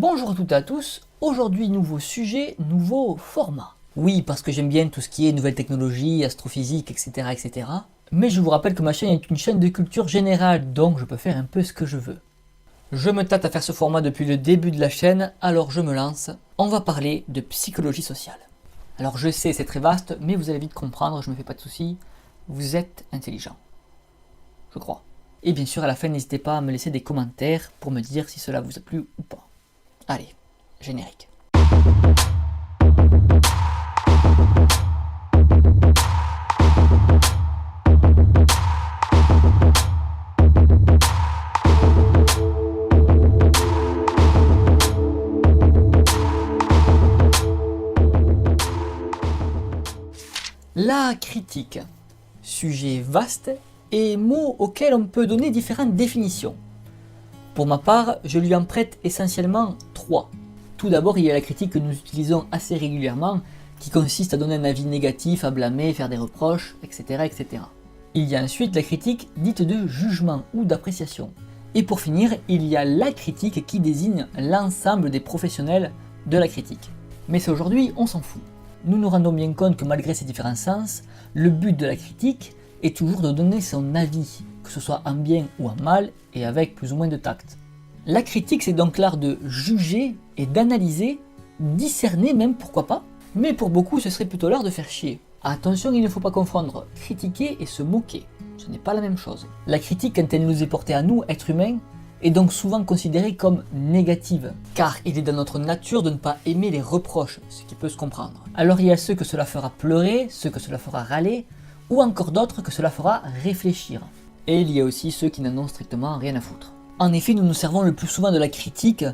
Bonjour à toutes et à tous, aujourd'hui nouveau sujet, nouveau format. Oui, parce que j'aime bien tout ce qui est nouvelles technologies, astrophysique, etc., etc. Mais je vous rappelle que ma chaîne est une chaîne de culture générale, donc je peux faire un peu ce que je veux. Je me tâte à faire ce format depuis le début de la chaîne, alors je me lance. On va parler de psychologie sociale. Alors je sais, c'est très vaste, mais vous allez vite comprendre, je me fais pas de soucis. Vous êtes intelligent. Je crois. Et bien sûr, à la fin, n'hésitez pas à me laisser des commentaires pour me dire si cela vous a plu ou pas. Allez, générique. La critique. Sujet vaste et mot auquel on peut donner différentes définitions. Pour ma part, je lui en prête essentiellement trois. Tout d'abord, il y a la critique que nous utilisons assez régulièrement, qui consiste à donner un avis négatif, à blâmer, faire des reproches, etc., etc. Il y a ensuite la critique dite de jugement ou d'appréciation. Et pour finir, il y a la critique qui désigne l'ensemble des professionnels de la critique. Mais ça aujourd'hui, on s'en fout. Nous nous rendons bien compte que malgré ces différents sens, le but de la critique est toujours de donner son avis, que ce soit en bien ou en mal, et avec plus ou moins de tact. La critique, c'est donc l'art de juger et d'analyser, discerner même, pourquoi pas, mais pour beaucoup, ce serait plutôt l'art de faire chier. Attention, il ne faut pas confondre critiquer et se moquer, ce n'est pas la même chose. La critique, quand elle nous est portée à nous, êtres humains, est donc souvent considérée comme négative, car il est dans notre nature de ne pas aimer les reproches, ce qui peut se comprendre. Alors il y a ceux que cela fera pleurer, ceux que cela fera râler, ou encore d'autres que cela fera réfléchir. Et il y a aussi ceux qui n'en ont strictement rien à foutre. En effet, nous nous servons le plus souvent de la critique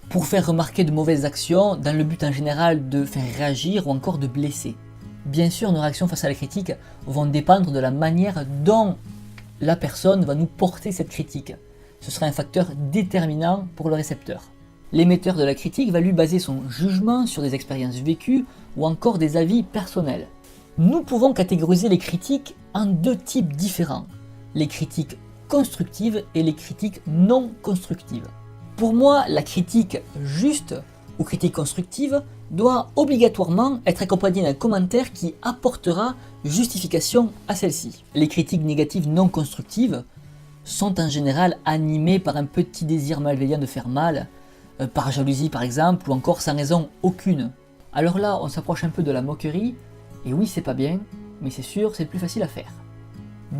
pour faire remarquer de mauvaises actions, dans le but en général de faire réagir ou encore de blesser. Bien sûr, nos réactions face à la critique vont dépendre de la manière dont la personne va nous porter cette critique. Ce sera un facteur déterminant pour le récepteur. L'émetteur de la critique va lui baser son jugement sur des expériences vécues ou encore des avis personnels. Nous pouvons catégoriser les critiques en deux types différents, les critiques constructives et les critiques non constructives. Pour moi, la critique juste ou critique constructive doit obligatoirement être accompagnée d'un commentaire qui apportera justification à celle-ci. Les critiques négatives non constructives sont en général animées par un petit désir malveillant de faire mal, par jalousie par exemple, ou encore sans raison aucune. Alors là, on s'approche un peu de la moquerie, et oui, c'est pas bien, mais c'est sûr, c'est le plus facile à faire.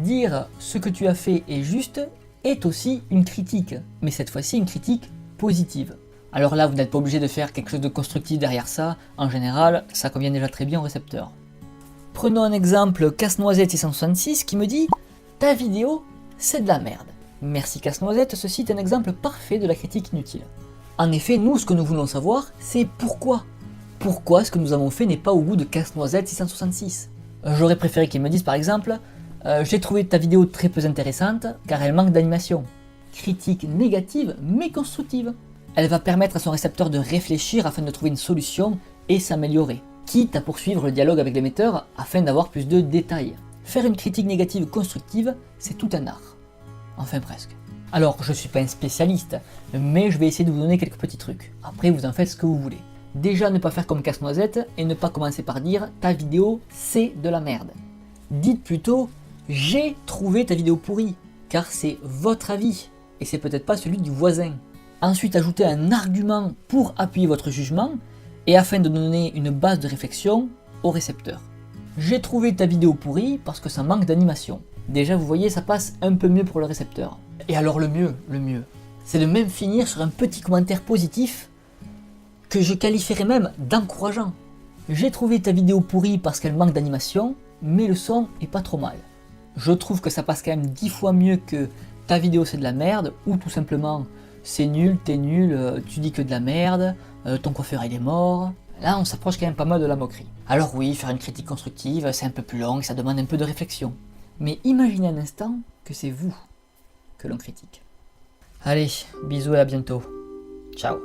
Dire ce que tu as fait est juste est aussi une critique, mais cette fois-ci une critique positive. Alors là, vous n'êtes pas obligé de faire quelque chose de constructif derrière ça, en général, ça convient déjà très bien au récepteur. Prenons un exemple Casse-Noisette 666 qui me dit « Ta vidéo, c'est de la merde ». Merci Casse-Noisette, ceci est un exemple parfait de la critique inutile. En effet, nous, ce que nous voulons savoir, c'est pourquoi. Pourquoi ce que nous avons fait n'est pas au goût de Casse-Noisette 666. J'aurais préféré qu'il me dise par exemple « J'ai trouvé ta vidéo très peu intéressante car elle manque d'animation ». Critique négative mais constructive. Elle va permettre à son récepteur de réfléchir afin de trouver une solution et s'améliorer, quitte à poursuivre le dialogue avec l'émetteur afin d'avoir plus de détails. Faire une critique négative constructive, c'est tout un art. Enfin presque. Alors, je ne suis pas un spécialiste, mais je vais essayer de vous donner quelques petits trucs. Après, vous en faites ce que vous voulez. Déjà, ne pas faire comme Casse-Noisette et ne pas commencer par dire « ta vidéo, c'est de la merde ». Dites plutôt « j'ai trouvé ta vidéo pourrie », car c'est votre avis, et c'est peut-être pas celui du voisin. Ensuite, ajoutez un argument pour appuyer votre jugement, et afin de donner une base de réflexion au récepteur. J'ai trouvé ta vidéo pourrie parce que ça manque d'animation. Déjà, vous voyez, ça passe un peu mieux pour le récepteur. Et alors le mieux, c'est de même finir sur un petit commentaire positif que je qualifierais même d'encourageant. J'ai trouvé ta vidéo pourrie parce qu'elle manque d'animation, mais le son est pas trop mal. Je trouve que ça passe quand même 10 fois mieux que ta vidéo c'est de la merde, ou tout simplement c'est nul, t'es nul, tu dis que de la merde, ton coiffeur il est mort. Là on s'approche quand même pas mal de la moquerie. Alors oui, faire une critique constructive c'est un peu plus long et ça demande un peu de réflexion. Mais imaginez un instant que c'est vous que l'on critique. Allez, bisous et à bientôt. Ciao.